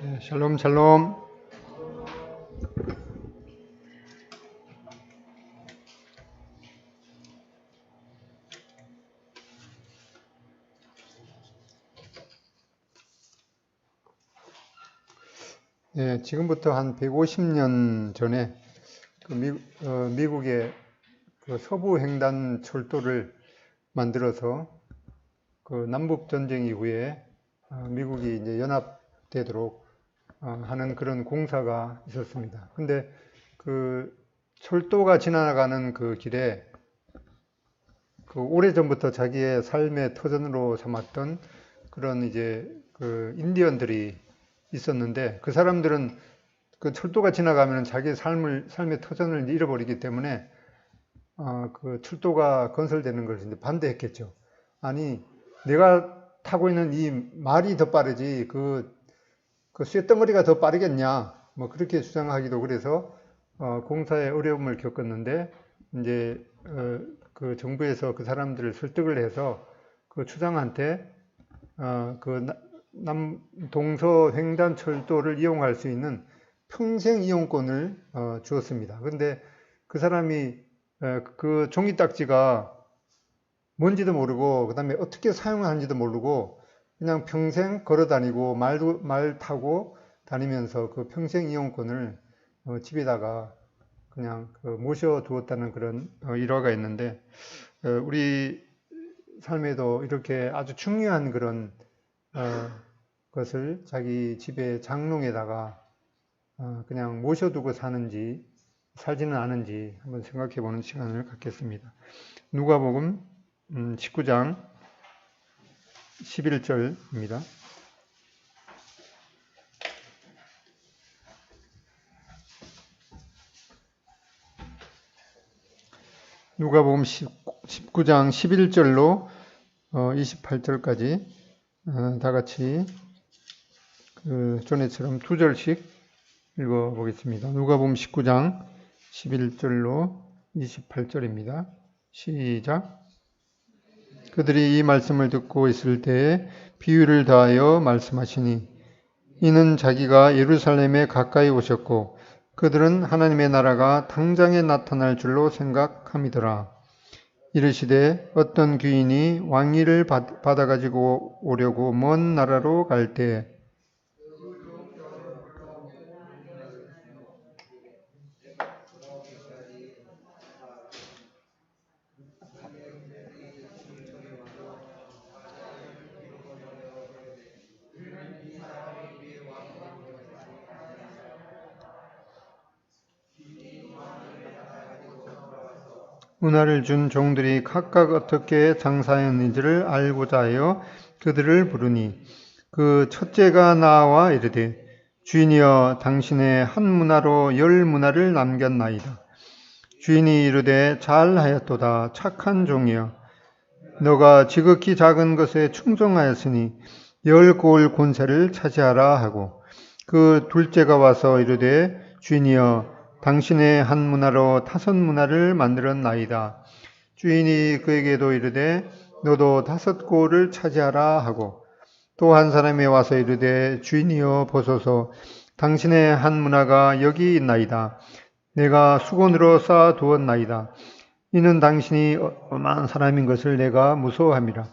네, 샬롬, 샬롬. 네, 지금부터 한 150년 전에 미국의 그 서부 횡단 철도를 만들어서 그 남북 전쟁 이후에 미국이 이제 연합되도록 하는 그런 공사가 있었습니다. 근데 그 철도가 지나가는 그 길에 그 오래전부터 자기의 삶의 터전으로 삼았던 그런 이제 그 인디언들이 있었는데 그 사람들은 그 철도가 지나가면 자기 삶의 터전을 잃어버리기 때문에 그 철도가 건설되는 것을 이제 반대했겠죠. 아니, 내가 타고 있는 이 말이 더 빠르지 그 쇳덩어리가 더 빠르겠냐? 뭐 그렇게 주장하기도 그래서 공사에 어려움을 겪었는데 이제 그 정부에서 그 사람들을 설득을 해서 그 추장한테 그 동서 횡단 철도를 이용할 수 있는 평생 이용권을 주었습니다. 그런데 그 사람이 그 종이 딱지가 뭔지도 모르고 그다음에 어떻게 사용하는지도 모르고 그냥 평생 걸어 다니고 말 타고 다니면서 그 평생 이용권을 집에다가 그냥 모셔 두었다는 그런 일화가 있는데 우리 삶에도 이렇게 아주 중요한 그런 것을 자기 집의 장롱에다가 그냥 모셔두고 사는지 살지는 않은지 한번 생각해 보는 시간을 갖겠습니다. 누가복음 19장 11절입니다. 누가복음 19장 11절로 28절까지 다 같이 전에처럼 두 절씩 읽어보겠습니다. 누가복음 19장 11절로 28절입니다. 시작. 그들이 이 말씀을 듣고 있을 때에 비유를 다하여 말씀하시니 이는 자기가 예루살렘에 가까이 오셨고 그들은 하나님의 나라가 당장에 나타날 줄로 생각함이더라. 이르시되 어떤 귀인이 왕위를 받아가지고 오려고 먼 나라로 갈 때 문화를 준 종들이 각각 어떻게 장사했는지를 알고자 하여 그들을 부르니 그 첫째가 나와 이르되 주인이여 당신의 한 문화로 10문화를 남겼나이다. 주인이 이르되 잘하였도다 착한 종이여 너가 지극히 작은 것에 충성하였으니 10고을 권세를 차지하라 하고 그 둘째가 와서 이르되 주인이여 당신의 한 문화로 5문화를 만들었나이다. 주인이 그에게도 이르되 너도 5고을을 차지하라 하고 또 한 사람이 와서 이르되 주인이여 보소서 당신의 한 문화가 여기 있나이다. 내가 수건으로 쌓아 두었나이다. 이는 당신이 엄한 사람인 것을 내가 무서워함이라.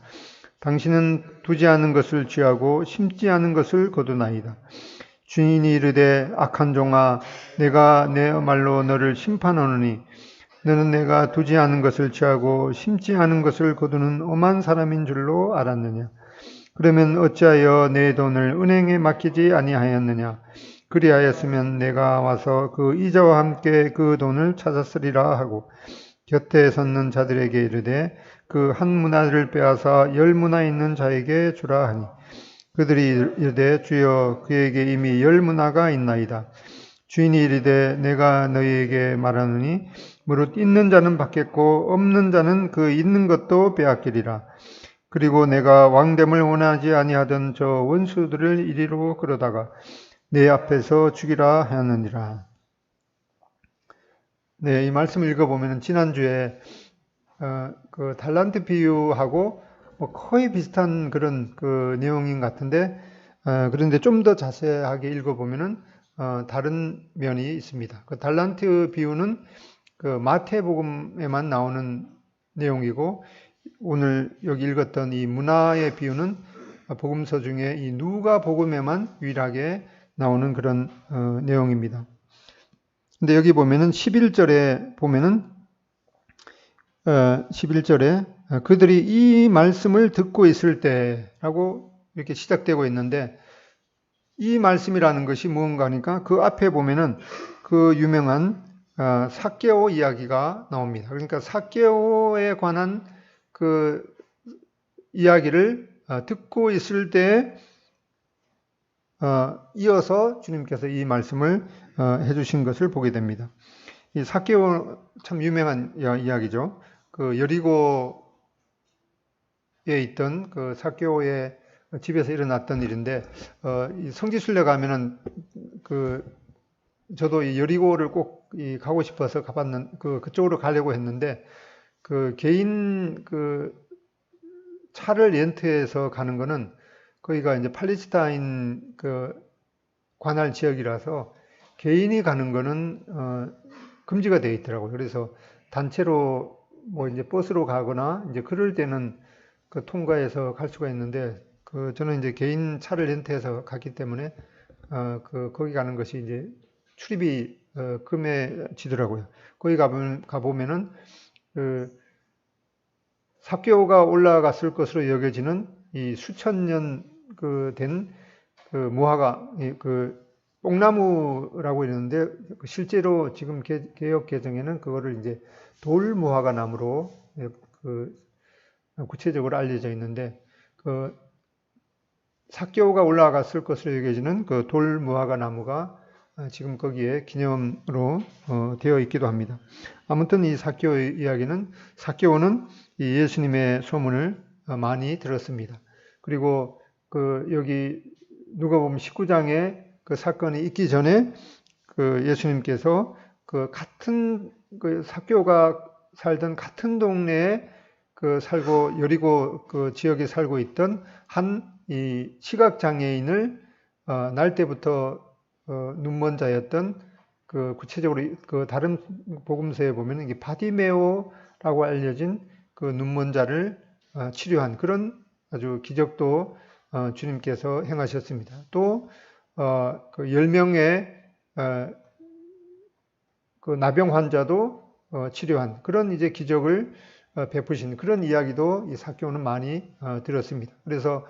당신은 두지 않은 것을 취하고 심지 않은 것을 거두나이다. 주인이 이르되 악한 종아 내가 내 말로 너를 심판하노니 너는 내가 두지 않은 것을 취하고 심지 않은 것을 거두는 엄한 사람인 줄로 알았느냐. 그러면 어찌하여 내 돈을 은행에 맡기지 아니하였느냐. 그리하였으면 내가 와서 그 이자와 함께 그 돈을 찾았으리라 하고 곁에 섰는 자들에게 이르되 그 한 문화를 빼앗아 10문화 있는 자에게 주라 하니 그들이 이르되 주여 그에게 이미 10문화가 있나이다. 주인이 이르되 내가 너희에게 말하노니 무릇 있는 자는 받겠고 없는 자는 그 있는 것도 빼앗기리라. 그리고 내가 왕됨을 원하지 아니하던 저 원수들을 이리로 끌어다가 내 앞에서 죽이라 하였느니라. 네, 이 말씀을 읽어보면 지난주에 그 달란트 비유하고 뭐 거의 비슷한 그런 그 내용인 것 같은데 그런데 좀 더 자세하게 읽어보면은 다른 면이 있습니다. 그 달란트 비유는 그 마태복음에만 나오는 내용이고 오늘 여기 읽었던 이 문화의 비유는 복음서 중에 이 누가복음에만 유일하게 나오는 그런 내용입니다. 근데 여기 보면은 11절에 보면은 11절에 그들이 이 말씀을 듣고 있을 때라고 이렇게 시작되고 있는데 이 말씀이라는 것이 무언가 하니까 그 앞에 보면은 그 유명한 삭개오 이야기가 나옵니다. 그러니까 삭개오에 관한 그 이야기를 듣고 있을 때 이어서 주님께서 이 말씀을 해주신 것을 보게 됩니다. 이 삭개오 참 유명한 이야기죠. 그 여리고에 있던 그 삭개오의 집에서 일어났던 일인데 이 성지순례 가면은 저도 이 여리고를 꼭 가고 싶어서 가봤는 그쪽으로 가려고 했는데 그 개인 그 차를 렌트해서 가는 거는 거기가 이제 팔레스타인 그 관할 지역이라서 개인이 가는 거는 금지가 되어 있더라고요. 그래서 단체로 뭐 이제 버스로 가거나 이제 그럴 때는 그 통과해서 갈 수가 있는데 저는 이제 개인 차를 렌트해서 갔기 때문에 거기 가는 것이 이제 출입이 금해지더라고요. 거기 가보면은 그 삭개오가 올라갔을 것으로 여겨지는 이 수천 년 된 그 무화과 그 뽕나무라고 이러는데 실제로 지금 개역 개정에는 그거를 이제 돌 무화과 나무로 그 구체적으로 알려져 있는데 그 삭개오가 올라갔을 것으로 여겨지는 그 돌 무화과 나무가 지금 거기에 기념으로 되어 있기도 합니다. 아무튼 이 삭개오 이야기는 삭개오는 이 예수님의 소문을 많이 들었습니다. 그리고 그 여기 누가복음 19장에 그 사건이 있기 전에 그 예수님께서 그 같은 그 삭개오가 살던 같은 동네에 그 살고 여리고 그 지역에 살고 있던 한 이 시각 장애인을 날 때부터 눈먼 자였던 그 구체적으로 그 다른 복음서에 보면 이게 바디메오라고 알려진 그 눈먼 자를 치료한 그런 아주 기적도 주님께서 행하셨습니다. 또 그 10명의 그 나병 환자도 치료한 그런 이제 기적을 베푸신 그런 이야기도 이 삭개오는 많이 들었습니다. 그래서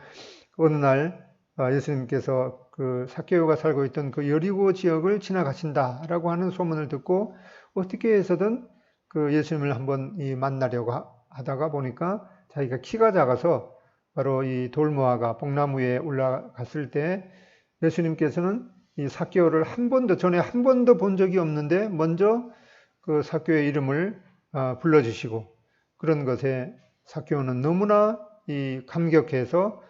어느 날 예수님께서 그 삭개오가 살고 있던 그 여리고 지역을 지나가신다라고 하는 소문을 듣고 어떻게 해서든 그 예수님을 한번 만나려고 하다가 보니까 자기가 키가 작아서 바로 이 돌무화과 뽕나무에 올라갔을 때 예수님께서는 이 삭개오를 전에 한 번도 본 적이 없는데 먼저 그 삭개오의 이름을 불러주시고 그런 것에 삭개오는 너무나 감격해서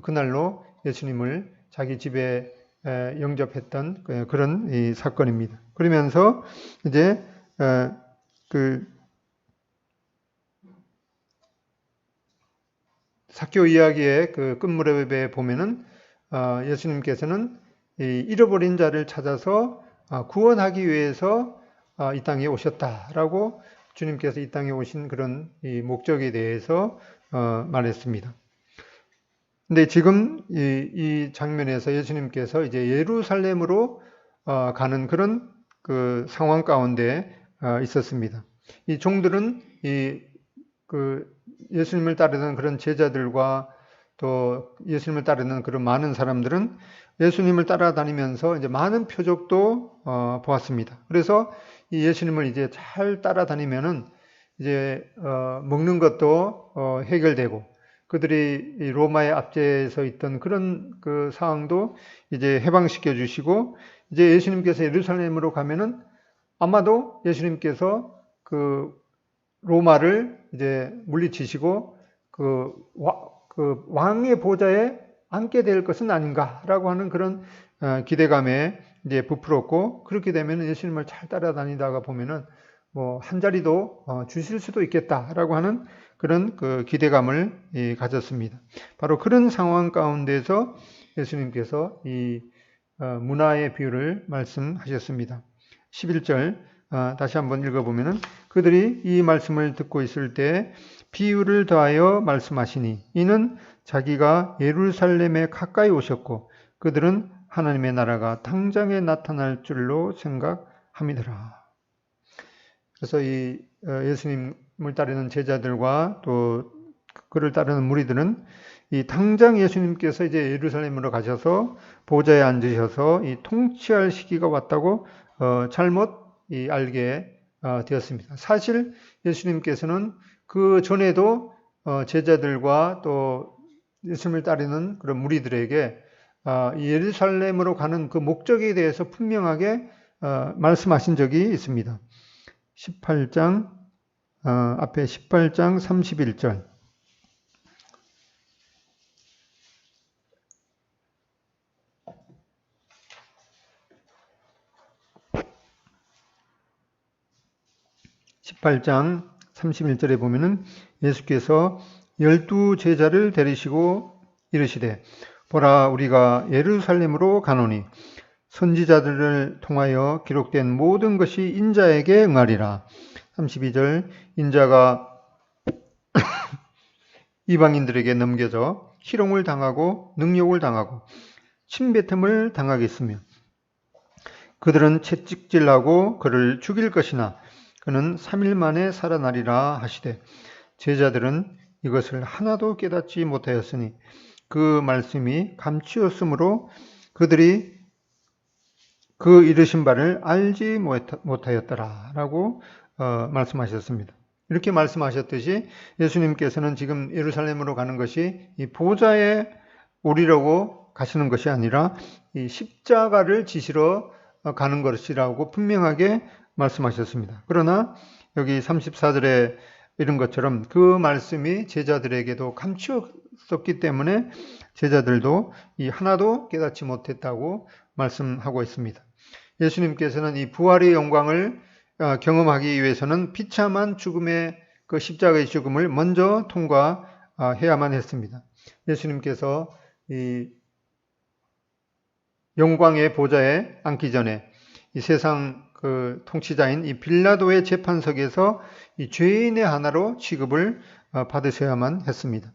그날로 예수님을 자기 집에 영접했던 그런 이 사건입니다. 그러면서 이제 그 삭개오 이야기의 그 끝무렵에 보면은 예수님께서는 이 잃어버린 자를 찾아서 구원하기 위해서 이 땅에 오셨다라고 주님께서 이 땅에 오신 그런 이 목적에 대해서 말했습니다. 근데 지금 이 장면에서 예수님께서 이제 예루살렘으로 가는 그런 그 상황 가운데 있었습니다. 이 종들은 그 예수님을 따르는 그런 제자들과 또 예수님을 따르는 그런 많은 사람들은 예수님을 따라다니면서 이제 많은 표적도 보았습니다. 그래서 이 예수님을 이제 잘 따라다니면은 이제 먹는 것도 해결되고 그들이 로마의 압제에서 있던 그런 그 상황도 이제 해방시켜 주시고 이제 예수님께서 예루살렘으로 가면은 아마도 예수님께서 그 로마를 이제 물리치시고 그 왕의 보좌에 앉게 될 것은 아닌가라고 하는 그런 기대감에 이제 부풀었고 그렇게 되면 예수님을 잘 따라다니다가 보면은 뭐 한 자리도 주실 수도 있겠다라고 하는 그런 그 기대감을 가졌습니다. 바로 그런 상황 가운데서 예수님께서 이 문화의 비유를 말씀하셨습니다. 11절 다시 한번 읽어보면은 그들이 이 말씀을 듣고 있을 때 비유를 더하여 말씀하시니 이는 자기가 예루살렘에 가까이 오셨고 그들은 하나님의 나라가 당장에 나타날 줄로 생각함이더라. 그래서 이 예수님을 따르는 제자들과 또 그를 따르는 무리들은 이 당장 예수님께서 이제 예루살렘으로 가셔서 보좌에 앉으셔서 이 통치할 시기가 왔다고 잘못 알게 되었습니다. 사실 예수님께서는 그 전에도 제자들과 또 예수님을 따르는 그런 무리들에게 예루살렘으로 가는 그 목적에 대해서 분명하게 말씀하신 적이 있습니다. 18장 앞에 18장 31절. (18장 31절에) 보면은 예수께서 12 제자를 데리시고 이르시되 보라 우리가 예루살렘으로 가노니 선지자들을 통하여 기록된 모든 것이 인자에게 응하리라. 32절 인자가 이방인들에게 넘겨져 희롱을 당하고 능욕을 당하고 침뱉음을 당하겠으며 그들은 채찍질하고 그를 죽일 것이나 그는 3일 만에 살아나리라 하시되 제자들은 이것을 하나도 깨닫지 못하였으니 그 말씀이 감추었으므로 그들이 그 이르신 바를 알지 못하였더라 라고 말씀하셨습니다. 이렇게 말씀하셨듯이 예수님께서는 지금 예루살렘으로 가는 것이 이 보좌에 오리려고 가시는 것이 아니라 이 십자가를 지시러 가는 것이라고 분명하게 말씀하셨습니다. 그러나 여기 34절에 이런 것처럼 그 말씀이 제자들에게도 감추었기 때문에 제자들도 이 하나도 깨닫지 못했다고 말씀하고 있습니다. 예수님께서는 이 부활의 영광을 경험하기 위해서는 비참한 죽음의 그 십자가의 죽음을 먼저 통과해야만 했습니다. 예수님께서 이 영광의 보좌에 앉기 전에 이 세상 그 통치자인 이 빌라도의 재판석에서 이 죄인의 하나로 취급을 받으셔야만 했습니다.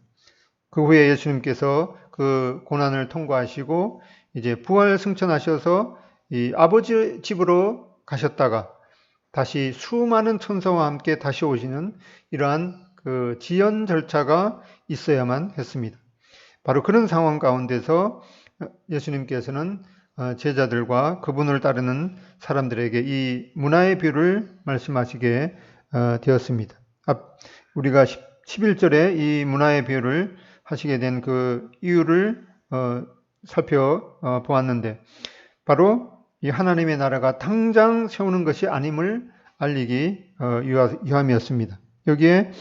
그 후에 예수님께서 그 고난을 통과하시고 이제 부활 승천하셔서 이 아버지 집으로 가셨다가 다시 수많은 천사와 함께 다시 오시는 이러한 그 지연 절차가 있어야만 했습니다. 바로 그런 상황 가운데서 예수님께서는 제자들과 그분을 따르는 사람들에게 이 문화의 비유를 말씀하시게 되었습니다. 우리가 11절에 이 문화의 비유를 하시게 된 그 이유를 살펴보았는데 바로 이 하나님의 나라가 당장 세우는 것이 아님을 알리기 위함이었습니다. 여기에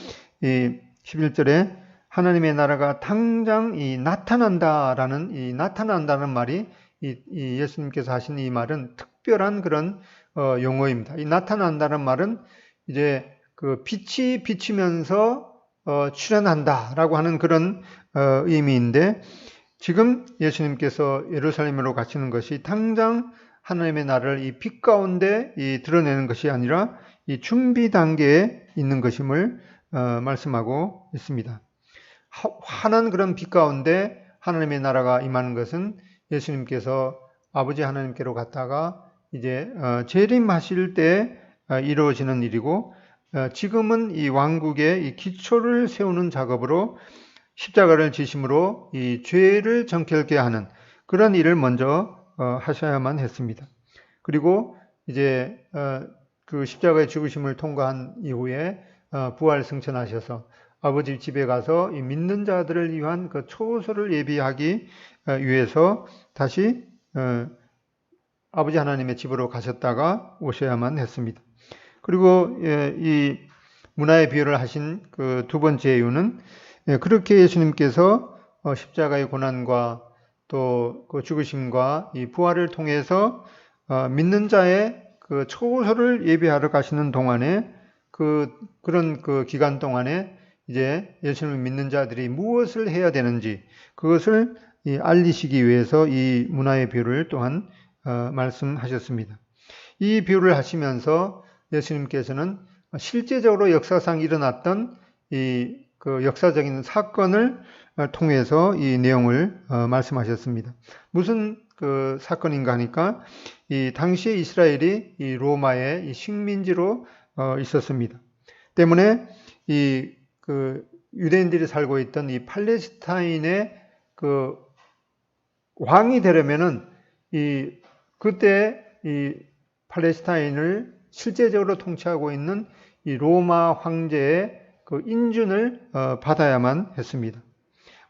이 11절에 하나님의 나라가 당장 나타난다는 말이 이 예수님께서 하신 이 말은 특별한 그런 용어입니다. 이 나타난다는 말은 이제 그 빛이 비치면서 출현한다라고 하는 그런 의미인데 지금 예수님께서 예루살렘으로 가시는 것이 당장 하나님의 나라를 이 빛 가운데 드러내는 것이 아니라 이 준비 단계에 있는 것임을 말씀하고 있습니다. 환한 그런 빛 가운데 하나님의 나라가 임하는 것은 예수님께서 아버지 하나님께로 갔다가 이제 재림하실 때 이루어지는 일이고 지금은 이 왕국의 이 기초를 세우는 작업으로 십자가를 지심으로 이 죄를 정결케 하는 그런 일을 먼저 하셔야만 했습니다. 그리고 이제 그 십자가의 죽으심을 통과한 이후에 부활 승천하셔서 아버지 집에 가서 이 믿는 자들을 위한 그 초소를 예비하기 위해서 다시 아버지 하나님의 집으로 가셨다가 오셔야만 했습니다. 그리고 이 문화의 비유를 하신 그 두 번째 이유는 그렇게 예수님께서 십자가의 고난과 또 그 죽으심과 이 부활을 통해서 믿는 자의 그 초소를 예비하러 가시는 동안에 그런 그 기간 동안에 이제 예수님을 믿는 자들이 무엇을 해야 되는지 그것을 알리시기 위해서 이 문화의 비유를 또한 말씀하셨습니다. 이 비유를 하시면서 예수님께서는 실제적으로 역사상 일어났던 그 역사적인 사건을 통해서 이 내용을 말씀하셨습니다. 무슨 그 사건인가 하니까 이 당시에 이스라엘이 이 로마의 식민지로 있었습니다. 때문에 그 유대인들이 살고 있던 이 팔레스타인의 그 왕이 되려면은 그때 이 팔레스타인을 실제적으로 통치하고 있는 이 로마 황제의 그 인준을 받아야만 했습니다.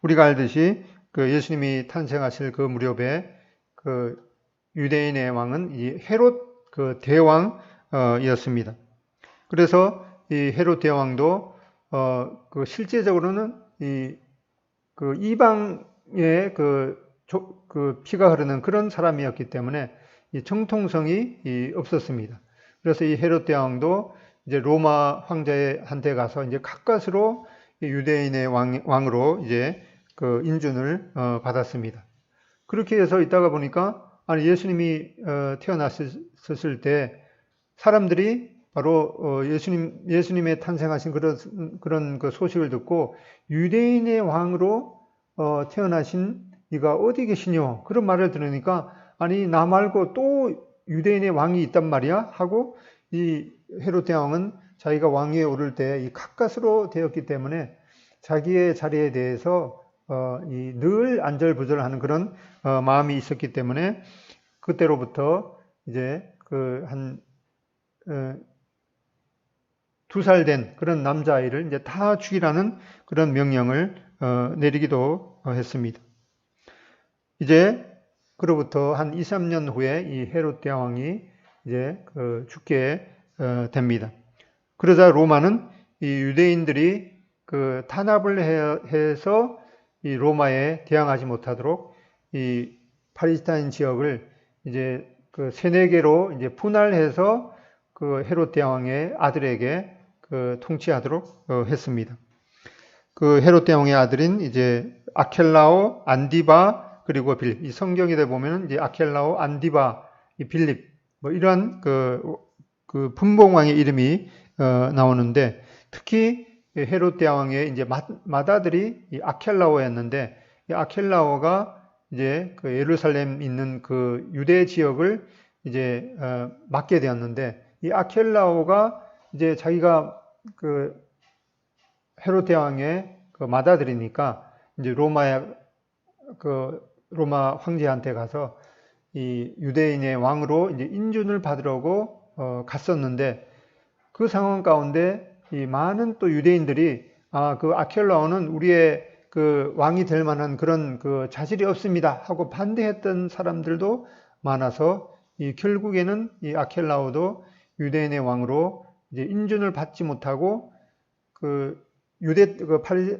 우리가 알듯이 그 예수님이 탄생하실 그 무렵에 그 유대인의 왕은 이 헤롯 그 대왕이었습니다. 그래서 이 헤롯 대왕도 그 실제적으로는 그 이방의 그 피가 흐르는 그런 사람이었기 때문에 이 정통성이 없었습니다. 그래서 이 헤롯 대왕도 이제 로마 황제한테 가서 이제 가까스로 유대인의 왕으로 이제 그 인준을 받았습니다. 그렇게 해서 있다가 보니까 아니 예수님이 태어났을 때 사람들이 바로 예수님의 탄생하신 그런 그 소식을 듣고 유대인의 왕으로 태어나신 이가 어디 계시뇨? 그런 말을 들으니까 아니 나 말고 또 유대인의 왕이 있단 말이야? 하고 이 헤롯 대왕은 자기가 왕위에 오를 때 이 가까스로 되었기 때문에 자기의 자리에 대해서 늘 안절부절하는 그런 마음이 있었기 때문에 그때로부터 이제 그 한 2살 된 그런 남자아이를 이제 다 죽이라는 그런 명령을 내리기도 했습니다. 이제 그로부터 한 2, 3년 후에 이 헤롯 대왕이 이제 죽게 됩니다. 그러자 로마는 이 유대인들이 그 탄압을 해서 이 로마에 대항하지 못하도록 이 팔레스타인 지역을 이제 그 3-4개로 이제 분할해서 그 헤롯 대왕의 아들에게 그 통치하도록 했습니다. 그 헤롯 대왕의 아들인 이제 아켈라오, 안디바 그리고 빌립. 이 성경에 보면은 이제 아켈라오, 안디바, 이 빌립 뭐 이런 그 분봉왕의 이름이 나오는데 특히 헤롯 대왕의 이제 맏아들이 이 아켈라오였는데 이 아켈라오가 이제 그 예루살렘 있는 그 유대 지역을 이제 맡게 되었는데 이 아켈라오가 이제 자기가 그 헤롯 대왕의 그 맏아들이니까 이제 로마 황제한테 가서 이 유대인의 왕으로 이제 인준을 받으려고 갔었는데 그 상황 가운데 이 많은 또 유대인들이 그 아켈라오는 우리의 그 왕이 될 만한 그런 그 자질이 없습니다 하고 반대했던 사람들도 많아서 결국에는 이 아켈라오도 유대인의 왕으로 이제 인준을 받지 못하고 그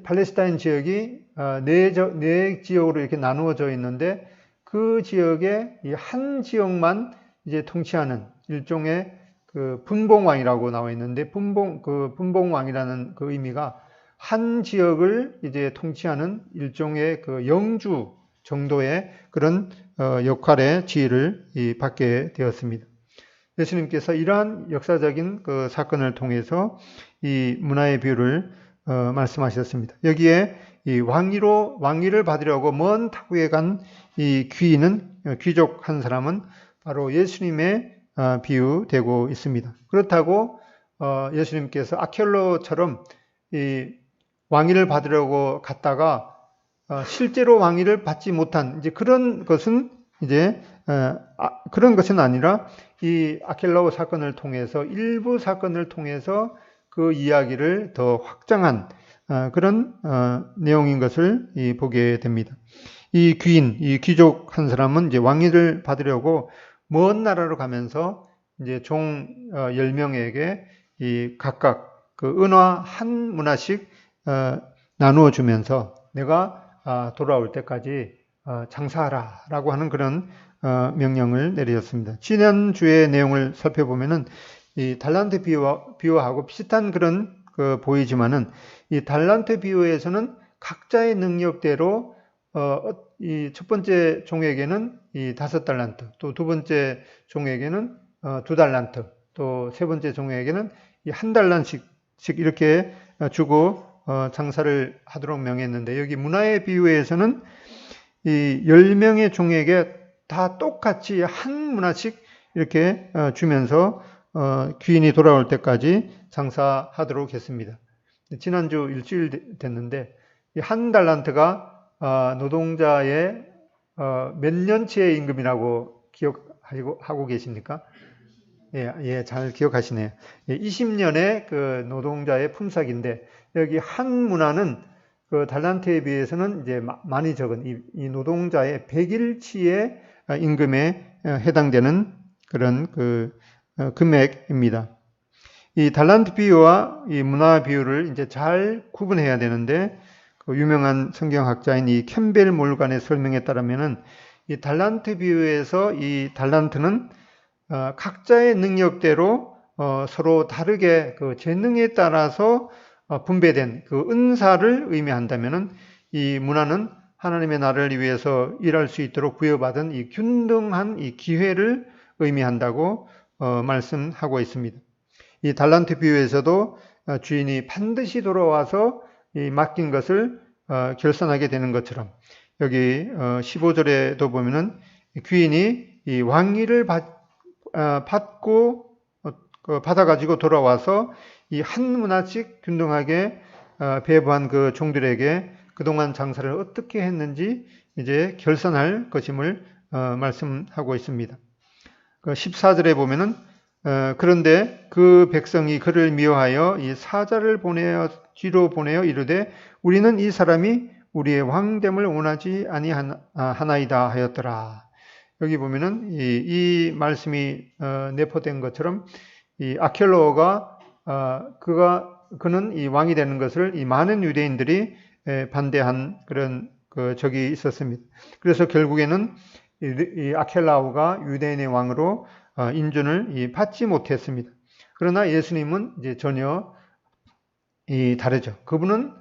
팔레스타인 지역이 네 지역으로 이렇게 나누어져 있는데 그 지역의 한 지역만 이제 통치하는 일종의 그 분봉왕이라고 나와 있는데 분봉왕이라는 그 의미가 한 지역을 이제 통치하는 일종의 그 영주 정도의 그런 역할의 지위를 받게 되었습니다. 예수님께서 이러한 역사적인 그 사건을 통해서 이 문화의 비유를 말씀하셨습니다. 여기에 이 왕위를 받으려고 먼 타국에 간 이 귀족 한 사람은 바로 예수님의 비유되고 있습니다. 그렇다고 예수님께서 아켈로처럼 이 왕위를 받으려고 갔다가 실제로 왕위를 받지 못한 이제 그런 것은 그런 것은 아니라 이 아켈라오 사건을 통해서 일부 사건을 통해서 그 이야기를 더 확장한 그런 내용인 것을 보게 됩니다. 이 귀족 한 사람은 이제 왕위를 받으려고 먼 나라로 가면서 이제 종 10명에게 이 각각 그 은화 한 문화씩 나누어 주면서 내가 돌아올 때까지 장사하라라고 하는 그런 명령을 내렸습니다. 지난주의 내용을 살펴보면은 이 달란트 비유하고 비슷한 그런 보이지만은 이 달란트 비유에서는 각자의 능력대로 이 첫 번째 종에게는 이 5달란트, 또 두 번째 종에게는 2달란트, 또 세 번째 종에게는 이 1달란트씩 이렇게 주고 장사를 하도록 명했는데, 여기 문화의 비유에서는 이 10명의 종에게 다 똑같이 한 문화씩 이렇게 주면서 귀인이 돌아올 때까지 장사하도록 했습니다. 지난주 일주일 됐는데, 이 1달란트가 노동자의 몇 년치의 임금이라고 기억하고 계십니까? 예, 잘 기억하시네요. 20년의 그 노동자의 품삯인데, 여기 한 문화는 그 달란트에 비해서는 이제 많이 적은 이 노동자의 100일치의 임금에 해당되는 그런 그 금액입니다. 이 달란트 비유와 이 문화 비유를 이제 잘 구분해야 되는데, 그 유명한 성경학자인 이 캠벨 몰간의 설명에 따르면은 이 달란트 비유에서 이 달란트는 각자의 능력대로 서로 다르게 그 재능에 따라서 분배된 그 은사를 의미한다면은, 이 문화는 하나님의 나라를 위해서 일할 수 있도록 부여받은 이 균등한 이 기회를 의미한다고 말씀하고 있습니다. 이 달란트 비유에서도 주인이 반드시 돌아와서 이 맡긴 것을 결산하게 되는 것처럼, 여기 15절에도 보면은 귀인이 이 왕위를 받아가지고 돌아와서 이 한 문화씩 균등하게 배부한 그 종들에게 그동안 장사를 어떻게 했는지 이제 결산할 것임을 말씀하고 있습니다. 14절에 보면은 그런데 그 백성이 그를 미워하여 이 사자를 뒤로 보내어 이르되 우리는 이 사람이 우리의 왕됨을 원하지 아니하나이다 하였더라. 여기 보면은 이 말씀이 내포된 것처럼 이 아켈로가 그는 이 왕이 되는 것을 이 많은 유대인들이 반대한 그런 그 적이 있었습니다. 그래서 결국에는 이 아켈라오가 유대인의 왕으로 인준을 받지 못했습니다. 그러나 예수님은 이제 전혀 다르죠. 그분은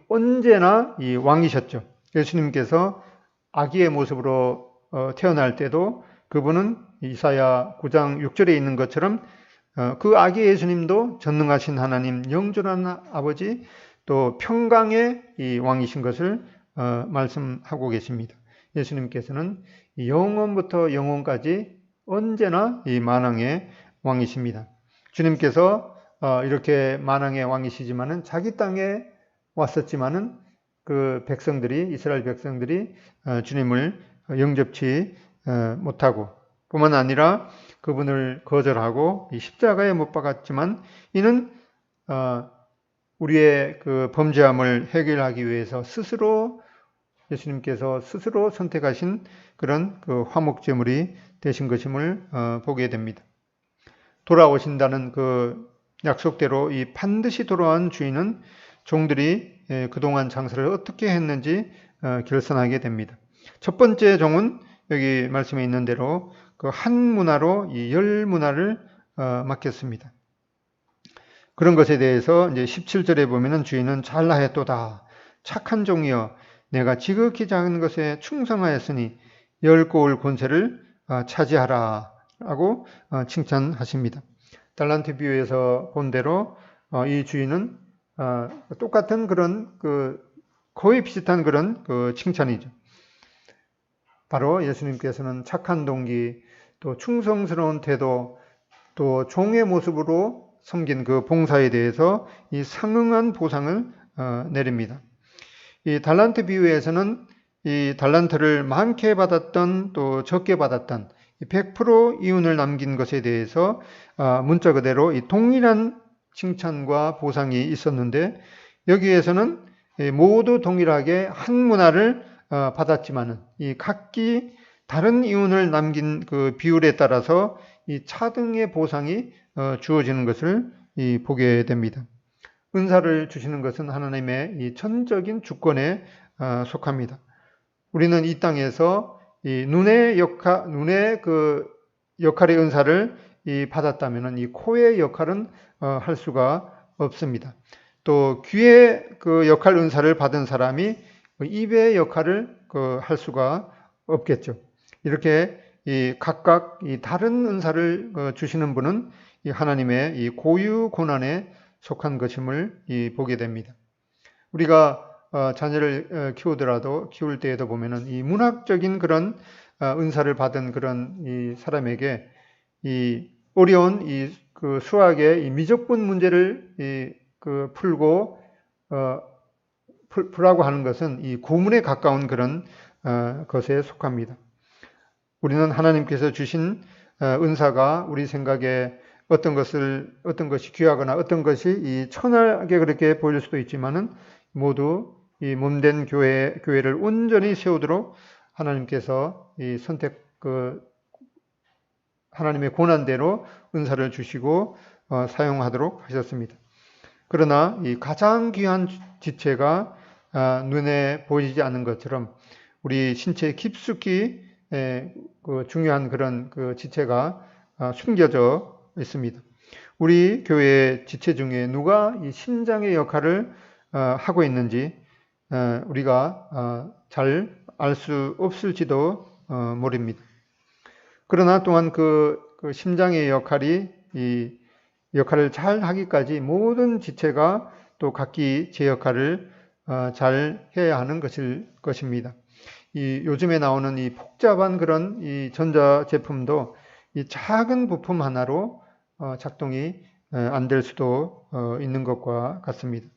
언제나 이 왕이셨죠. 예수님께서 아기의 모습으로 태어날 때도 그분은 이사야 9장 6절에 있는 것처럼 그 아기 예수님도 전능하신 하나님, 영존한 아버지, 또 평강의 이 왕이신 것을 말씀하고 계십니다. 예수님께서는 영원부터 영원까지 언제나 이 만왕의 왕이십니다. 주님께서 이렇게 만왕의 왕이시지만은 자기 땅에 왔었지만은 그 백성들이, 이스라엘 백성들이 주님을 영접치 못하고, 뿐만 아니라 그분을 거절하고 이 십자가에 못 박았지만, 이는 우리의 그 범죄함을 해결하기 위해서 예수님께서 스스로 선택하신 그런 그 화목제물이 되신 것임을 보게 됩니다. 돌아오신다는 그 약속대로 이 반드시 돌아온 주인은 종들이 그동안 장사를 어떻게 했는지 결산하게 됩니다. 첫 번째 종은 여기 말씀에 있는 대로 그 한 문화로 이 10문화를 맡겼습니다. 그런 것에 대해서 이제 17절에 보면은 주인은 잘하였도다. 착한 종이여, 내가 지극히 작은 것에 충성하였으니 10고을 권세를 차지하라 라고 칭찬하십니다. 달란트 비유에서 본 대로 이 주인은 똑같은 그런 거의 비슷한 그런 칭찬이죠. 바로 예수님께서는 착한 동기, 또 충성스러운 태도, 또 종의 모습으로 섬긴 그 봉사에 대해서 이 상응한 보상을 내립니다. 이 달란트 비유에서는 이 달란트를 많게 받았던 또 적게 받았던 100% 이윤을 남긴 것에 대해서 문자 그대로 이 동일한 칭찬과 보상이 있었는데, 여기에서는 모두 동일하게 한 문화를 받았지만은 이 각기 다른 이윤을 남긴 그 비율에 따라서 이 차등의 보상이 주어지는 것을 보게 됩니다. 은사를 주시는 것은 하나님의 이 천적인 주권에 속합니다. 우리는 이 땅에서 이 눈의 그 역할의 은사를 받았다면은 이 코의 역할은 할 수가 없습니다. 또 귀의 그 역할 은사를 받은 사람이 입의 역할을 할 수가 없겠죠. 이렇게 각각 다른 은사를 주시는 분은 이 하나님의 이 고유 고난에 속한 것임을 보게 됩니다. 우리가 자녀를 키울 때에도 보면은 이 문학적인 그런 은사를 받은 그런 이 사람에게 이 어려운 그 수학의 이 미적분 문제를 풀고 풀라고 하는 것은 이 고문에 가까운 그런 것에 속합니다. 우리는 하나님께서 주신 은사가 우리 생각에 어떤 것이 귀하거나 어떤 것이 이 천하게 그렇게 보일 수도 있지만은 모두 이 몸된 교회를 온전히 세우도록 하나님께서 이 하나님의 고난대로 은사를 주시고 사용하도록 하셨습니다. 그러나 이 가장 귀한 지체가 눈에 보이지 않는 것처럼 우리 신체에 깊숙이 중요한 그런 지체가 숨겨져 있습니다. 우리 교회 지체 중에 누가 이 심장의 역할을 하고 있는지 우리가 잘 알 수 없을지도 모릅니다. 그러나 또한 그 심장의 이 역할을 잘 하기까지 모든 지체가 또 각기 제 역할을 잘 해야 하는 것입니다. 요즘에 나오는 이 복잡한 그런 이 전자 제품도 이 작은 부품 하나로 작동이 안 될 수도 있는 것과 같습니다.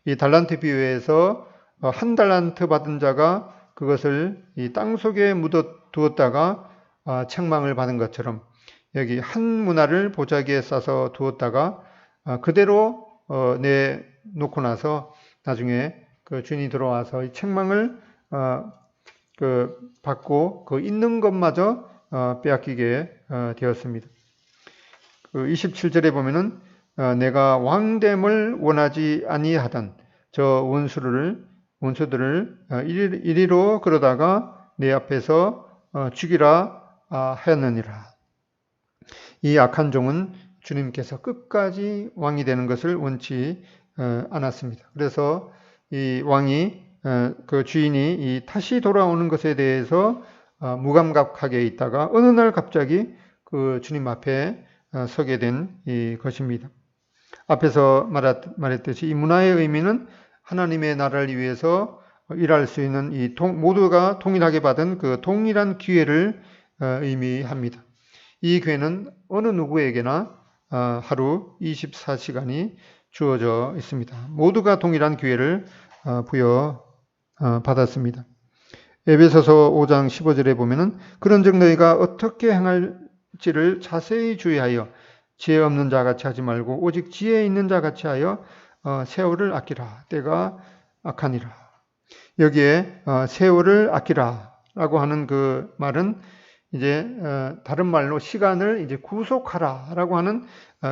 이 달란트 비유에서 한 달란트 받은 자가 그것을 이 땅 속에 두었다가 책망을 받은 것처럼 여기 한 문화를 보자기에 싸서 두었다가 그대로 내놓고 나서 나중에 그 주인이 들어와서 이 책망을 받고 그 있는 것마저 빼앗기게 되었습니다. 27절에 보면은 내가 왕됨을 원하지 아니하던 저 원수들을 이리로 그러다가 내 앞에서 죽이라 하였느니라. 이 악한 종은 주님께서 끝까지 왕이 되는 것을 원치 않았습니다. 그래서 이 왕이 그 주인이 이 다시 돌아오는 것에 대해서 무감각하게 있다가 어느 날 갑자기 그 주님 앞에 서게 된 것입니다. 앞에서 말했듯이 이 문화의 의미는 하나님의 나라를 위해서 일할 수 있는 모두가 동일하게 받은 그 동일한 기회를 의미합니다. 이 기회는 어느 누구에게나 하루 24시간이 주어져 있습니다. 모두가 동일한 기회를 부여받았습니다. 에베소서 5장 15절에 보면은 그런즉 너희가 어떻게 행할지를 자세히 주의하여 지혜 없는 자 같이 하지 말고 오직 지혜 있는 자 같이 하여 세월을 아끼라. 때가 악하니라. 여기에 세월을 아끼라라고 하는 그 말은 이제 다른 말로 시간을 이제 구속하라라고 하는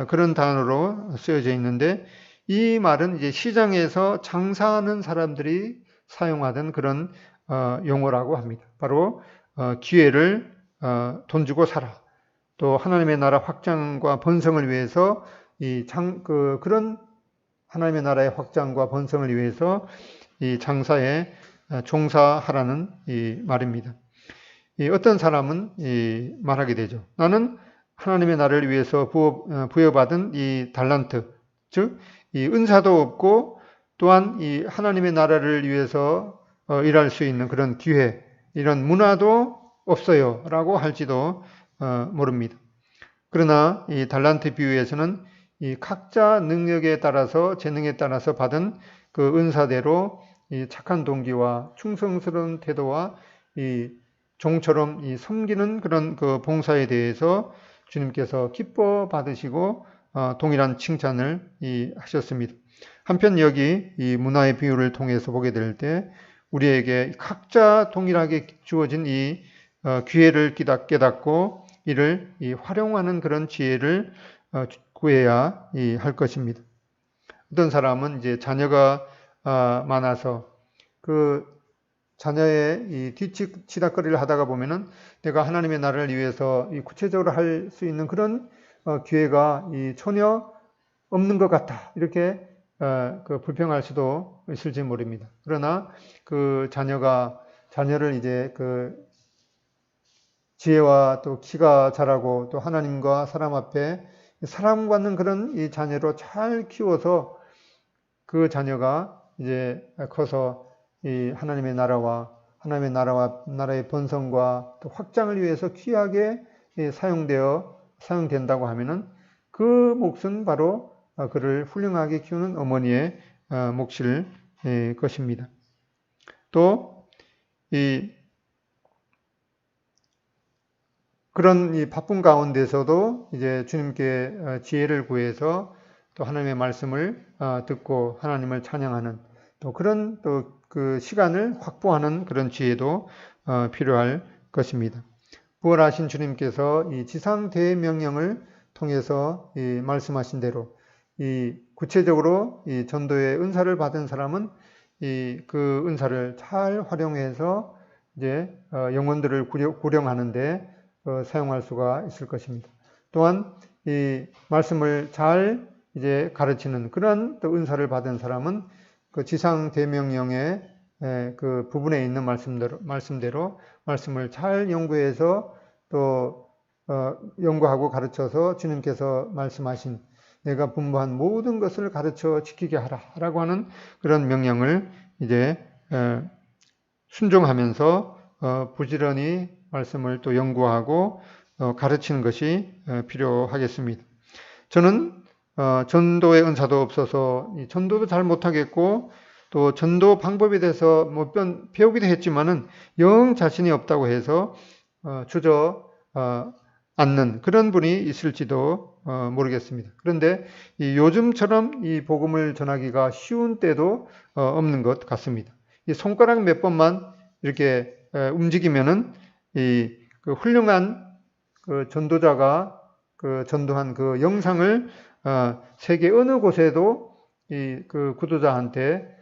그런 단어로 쓰여져 있는데 이 말은 이제 시장에서 장사하는 사람들이 사용하던 그런 용어라고 합니다. 바로 기회를 돈 주고 사라. 또 하나님의 나라 확장과 번성을 위해서 그런 하나님의 나라의 확장과 번성을 위해서 이 장사에 종사하라는 이 말입니다. 어떤 사람은 말하게 되죠. 나는 하나님의 나라를 위해서 부여받은 이 달란트, 즉 이 은사도 없고 또한 이 하나님의 나라를 위해서 일할 수 있는 그런 기회, 이런 문화도 없어요라고 할지도 모릅니다. 그러나 이 달란트 비유에서는 이 각자 능력에 따라서 재능에 따라서 받은 그 은사대로 이 착한 동기와 충성스러운 태도와 이 종처럼 이 섬기는 그런 그 봉사에 대해서 주님께서 기뻐 받으시고 동일한 칭찬을 하셨습니다. 한편 여기 이 문화의 비유를 통해서 보게 될 때 우리에게 각자 동일하게 주어진 이 기회를 깨닫고 이를 활용하는 그런 지혜를 구해야 할 것입니다. 어떤 사람은 이제 자녀가 많아서 그 자녀의 이 뒤치다거리를 하다가 보면은 내가 하나님의 나라를 위해서 구체적으로 할 수 있는 그런 기회가 전혀 없는 것 같다. 이렇게 그 불평할 수도 있을지 모릅니다. 그러나 그 자녀를 이제 그 지혜와 또 키가 자라고 또 하나님과 사람 앞에 사랑받는 그런 이 자녀로 잘 키워서 그 자녀가 이제 커서 이 하나님의 나라의 번성과 또 확장을 위해서 귀하게 사용된다고 하면은 그 몫은 바로 그를 훌륭하게 키우는 어머니의 몫일 것입니다. 또 그런 이 바쁜 가운데서도 이제 주님께 지혜를 구해서 또 하나님의 말씀을 듣고 하나님을 찬양하는 또 그런 또 그 시간을 확보하는 그런 지혜도 필요할 것입니다. 부활하신 주님께서 이 지상 대명령을 통해서 이 말씀하신 대로 이 구체적으로 이 전도의 은사를 받은 사람은 이 그 은사를 잘 활용해서 이제 영혼들을 구령하는데 사용할 수가 있을 것입니다. 또한 이 말씀을 잘 이제 가르치는 그런 또 은사를 받은 사람은 그 지상 대명령의 그 부분에 있는 말씀대로 말씀을 잘 연구해서 또 연구하고 가르쳐서 주님께서 말씀하신 내가 분부한 모든 것을 가르쳐 지키게 하라라고 하는 그런 명령을 이제 순종하면서 부지런히 말씀을 또 연구하고 가르치는 것이 필요하겠습니다. 저는 전도의 은사도 없어서 전도도 잘 못하겠고 또 전도 방법에 대해서 뭐 배우기도 했지만은 영 자신이 없다고 해서 주저 않는 그런 분이 있을지도 모르겠습니다. 그런데 요즘처럼 이 복음을 전하기가 쉬운 때도 없는 것 같습니다. 이 손가락 몇 번만 이렇게 움직이면은 그 훌륭한 그 전도자가 그 전도한 그 영상을 세계 어느 곳에도 그 구도자한테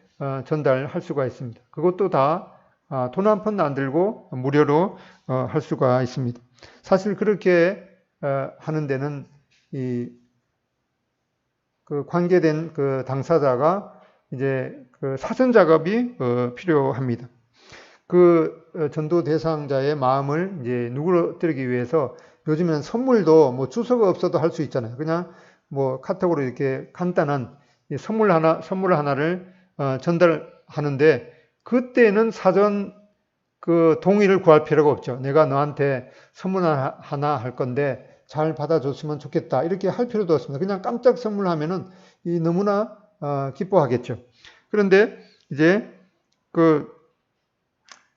전달할 수가 있습니다. 그것도 다 돈 한 푼 안 들고 무료로 할 수가 있습니다. 사실 그렇게 하는 데는 그 관계된 그 당사자가 이제 그 사전 작업이 필요합니다. 그 전도 대상자의 마음을 이제 누그러뜨리기 위해서 요즘엔 선물도 뭐 주소가 없어도 할 수 있잖아요. 그냥 뭐 카톡으로 이렇게 간단한 선물 하나를 전달하는데 그때는 사전 그 동의를 구할 필요가 없죠. 내가 너한테 선물 하나 할 건데 잘 받아줬으면 좋겠다. 이렇게 할 필요도 없습니다. 그냥 깜짝 선물하면은 너무나 기뻐하겠죠. 그런데 이제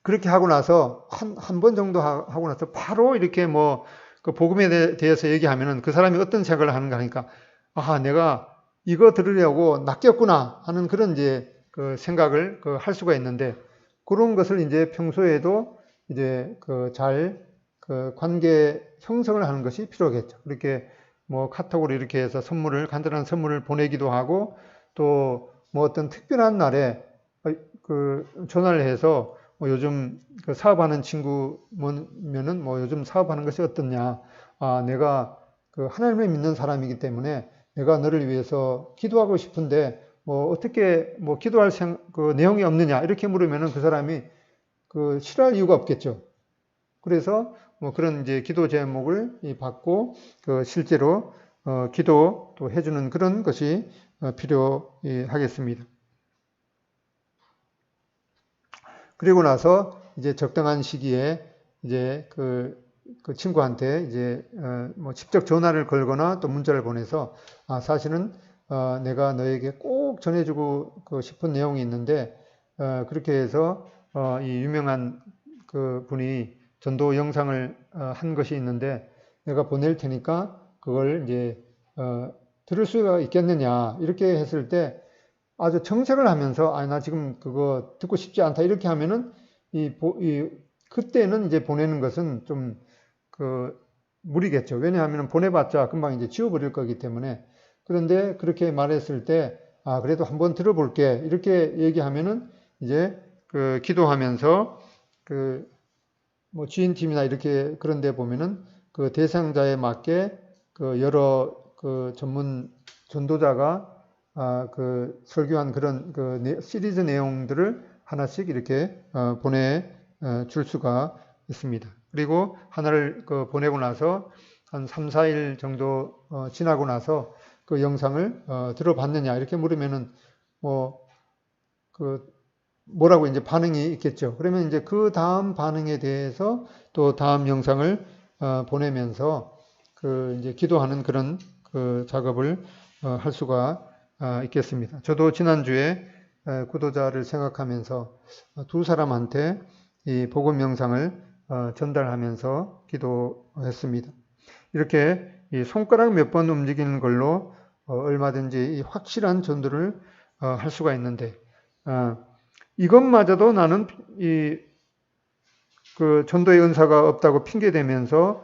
그렇게 하고 나서 한 번 정도 하고 나서 바로 이렇게 뭐 그 복음에 대해서 얘기하면은 그 사람이 어떤 생각을 하는가 하니까 내가 이거 들으려고 낚였구나 하는 그런 이제 그 생각을 할 수가 있는데 그런 것을 이제 평소에도 이제 그 관계 형성을 하는 것이 필요하겠죠. 그렇게 뭐 카톡으로 이렇게 해서 간단한 선물을 보내기도 하고 또 뭐 어떤 특별한 날에 그 전화를 해서 뭐 요즘 그 사업하는 친구면은 뭐 요즘 사업하는 것이 어떻냐. 내가 그 하나님을 믿는 사람이기 때문에 내가 너를 위해서 기도하고 싶은데 뭐 어떻게 뭐 기도할 그 내용이 없느냐 이렇게 물으면은 그 사람이 그 싫어할 이유가 없겠죠. 그래서 뭐 그런 이제 기도 제목을 받고 그 실제로 기도 또 해주는 그런 것이 필요하겠습니다. 그리고 나서 이제 적당한 시기에 이제 그 친구한테 이제 뭐 직접 전화를 걸거나 또 문자를 보내서 사실은 내가 너에게 꼭 전해주고 싶은 내용이 있는데 그렇게 해서 이 유명한 그 분이 전도 영상을 한 것이 있는데 내가 보낼 테니까 그걸 이제 들을 수가 있겠느냐 이렇게 했을 때 아주 정색을 하면서 나 지금 그거 듣고 싶지 않다 이렇게 하면은 그때는 이제 보내는 것은 좀 무리겠죠. 왜냐하면 보내봤자 금방 이제 지워버릴 거기 때문에. 그런데 그렇게 말했을 때 그래도 한번 들어볼게 이렇게 얘기하면은 이제 기도하면서 뭐 지인팀이나 이렇게 그런 데 보면은 그 대상자에 맞게 여러 전문 전도자가 그 설교한 그런 그 시리즈 내용들을 하나씩 이렇게 보내줄 수가 있습니다. 그리고 하나를 보내고 나서 한 3, 4일 정도 지나고 나서 그 영상을 들어봤느냐 이렇게 물으면은 뭐라고 이제 반응이 있겠죠. 그러면 이제 그 다음 반응에 대해서 또 다음 영상을 보내면서 이제 기도하는 그런 그 작업을 할 수가 있겠습니다. 저도 지난주에 구도자를 생각하면서 두 사람한테 이 복음 영상을 전달하면서 기도했습니다. 이렇게 이 손가락 몇 번 움직이는 걸로 얼마든지 이 확실한 전도를 할 수가 있는데 이것마저도 나는 그 전도의 은사가 없다고 핑계대면서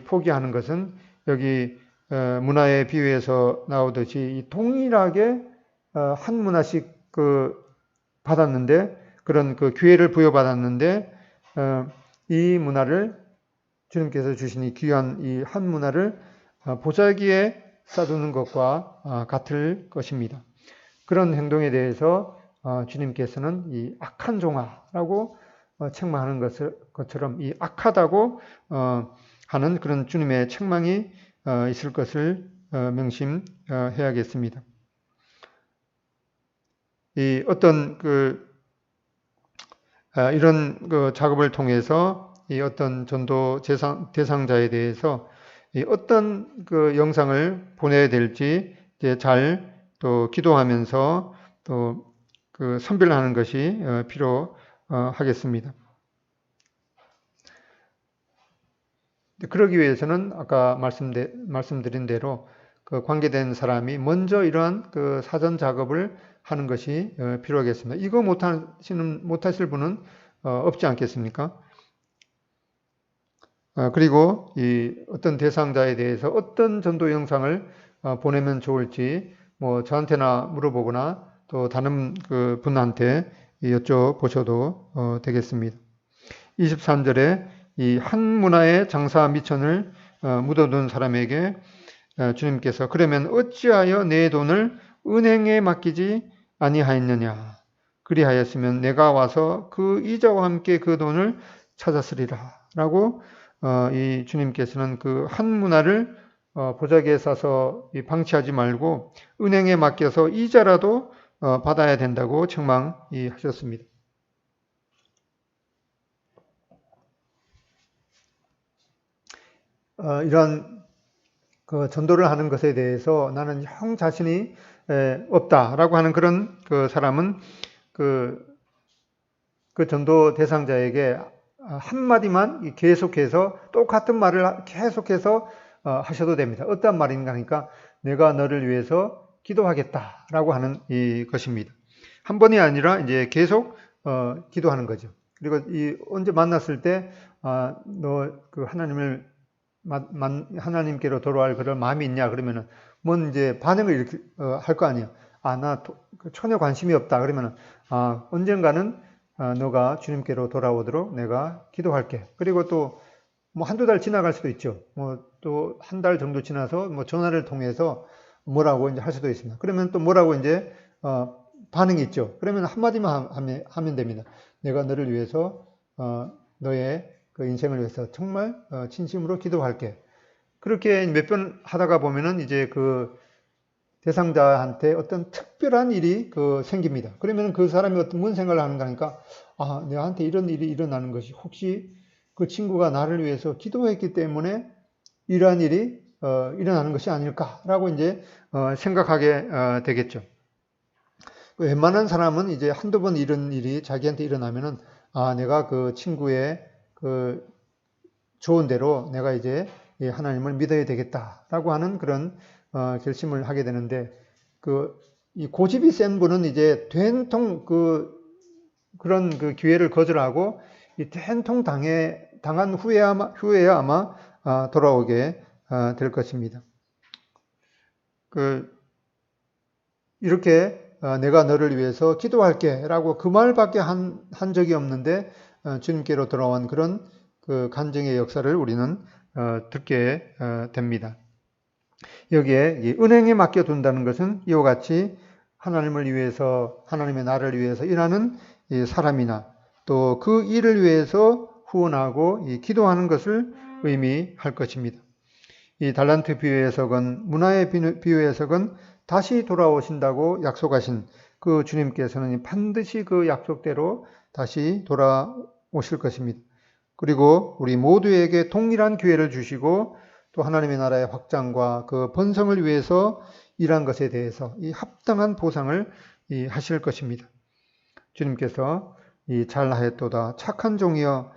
포기하는 것은 여기 문화의 비유에서 나오듯이 이 동일하게 한 문화씩 받았는데 그런 그 기회를 부여받았는데 이 문화를 주님께서 주신 이 귀한 이 한 문화를 보자기에 싸두는 것과 같을 것입니다. 그런 행동에 대해서 주님께서는 이 악한 종아라고 책망하는 것처럼 이 악하다고 하는 그런 주님의 책망이 있을 것을 명심해야겠습니다. 이 어떤 이런 작업을 통해서 이 어떤 전도 대상자에 대해서 이 어떤 영상을 보내야 될지 이제 잘 또 기도하면서 또 선별하는 것이 필요하겠습니다. 그러기 위해서는 아까 말씀드린 대로 관계된 사람이 먼저 이러한 사전 작업을 하는 것이 필요하겠습니다. 이거 못하실 분은 없지 않겠습니까? 그리고 이 어떤 대상자에 대해서 어떤 전도 영상을 보내면 좋을지 저한테나 물어보거나 또 다른 분한테 여쭤보셔도 되겠습니다. 23절에 이 한 문화의 장사 미천을 묻어둔 사람에게 주님께서 그러면 어찌하여 내 돈을 은행에 맡기지 아니하였느냐 그리하였으면 내가 와서 그 이자와 함께 그 돈을 찾았으리라 라고 이 주님께서는 그 한 문화를 보자기에 싸서 방치하지 말고 은행에 맡겨서 이자라도 받아야 된다고 책망하셨습니다. 이런 전도를 하는 것에 대해서 나는 형 자신이 없다라고 하는 그런 사람은 그 전도 대상자에게 한마디만 계속해서 똑같은 말을 계속해서 하셔도 됩니다. 어떤 말인가 하니까 내가 너를 위해서 기도하겠다라고 하는 것입니다. 한 번이 아니라 이제 계속 기도하는 거죠. 그리고 언제 만났을 때 너 하나님께로 돌아갈 그런 마음이 있냐 그러면은 이제 반응을 이렇게 할 거 아니에요. 나 전혀 관심이 없다 그러면은 언젠가는 너가 주님께로 돌아오도록 내가 기도할게. 그리고 또 한두 달 지나갈 수도 있죠. 또 한 달 정도 지나서 전화를 통해서 뭐라고 이제 할 수도 있습니다. 그러면 또 뭐라고 이제 반응이 있죠. 그러면 한마디만 하면 됩니다. 내가 너를 위해서 너의 인생을 위해서 정말 진심으로 기도할게. 그렇게 몇 번 하다가 보면은 이제 대상자한테 어떤 특별한 일이 생깁니다. 그러면 그 사람이 무슨 생각을 하는가 하니까 내한테 이런 일이 일어나는 것이 혹시 그 친구가 나를 위해서 기도했기 때문에 이러한 일이 일어나는 것이 아닐까라고 이제 생각하게 되겠죠. 웬만한 사람은 이제 한두 번 이런 일이 자기한테 일어나면은 내가 그 친구의 좋은 대로 내가 이제 하나님을 믿어야 되겠다라고 하는 그런 결심을 하게 되는데 이 고집이 센 분은 이제 된통 그런 기회를 거절하고 이 된통 당한 후에야 아마 돌아오게 될 것입니다. 이렇게 내가 너를 위해서 기도할게라고 그 말밖에 한 적이 없는데 주님께로 돌아온 그런 간증의 역사를 우리는 듣게 됩니다. 여기에 이 은행에 맡겨둔다는 것은 이와 같이 하나님을 위해서, 하나님의 나라를 위해서 일하는 이 사람이나 또 그 일을 위해서 후원하고 이 기도하는 것을 의미할 것입니다. 이 달란트 비유 해석은, 문화의 비유 해석은 다시 돌아오신다고 약속하신 그 주님께서는 반드시 그 약속대로 다시 돌아오실 것입니다. 그리고 우리 모두에게 동일한 기회를 주시고 또 하나님의 나라의 확장과 그 번성을 위해서 일한 것에 대해서 이 합당한 보상을 하실 것입니다. 주님께서 이 잘하였도다 착한 종이여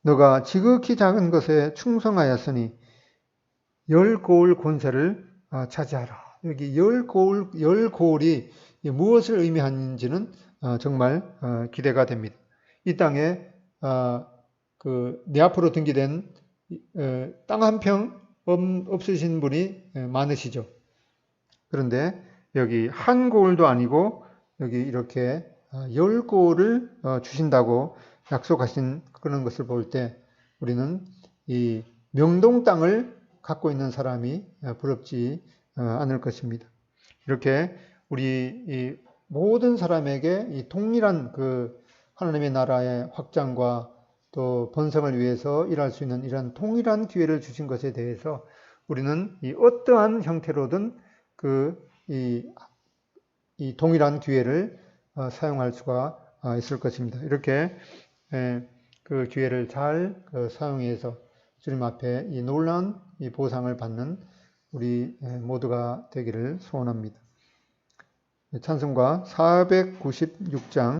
너가 지극히 작은 것에 충성하였으니 10고을 권세를 차지하라. 여기 10고을이 무엇을 의미하는지는 정말 기대가 됩니다. 이 땅에 내 앞으로 등기된 땅 한 평 없으신 분이 많으시죠. 그런데 여기 한 고을도 아니고 여기 이렇게 10고을을 주신다고 약속하신 그런 것을 볼 때 우리는 이 명동 땅을 갖고 있는 사람이 부럽지 않을 것입니다. 이렇게 우리 이 모든 사람에게 이 동일한 그 하나님의 나라의 확장과 또 번성을 위해서 일할 수 있는 이런 동일한 기회를 주신 것에 대해서 우리는 이 어떠한 형태로든 이 동일한 기회를 사용할 수가 있을 것입니다. 이렇게 그 기회를 잘 사용해서 주님 앞에 이 놀라운 이 보상을 받는 우리 모두가 되기를 소원합니다. 찬송가 496장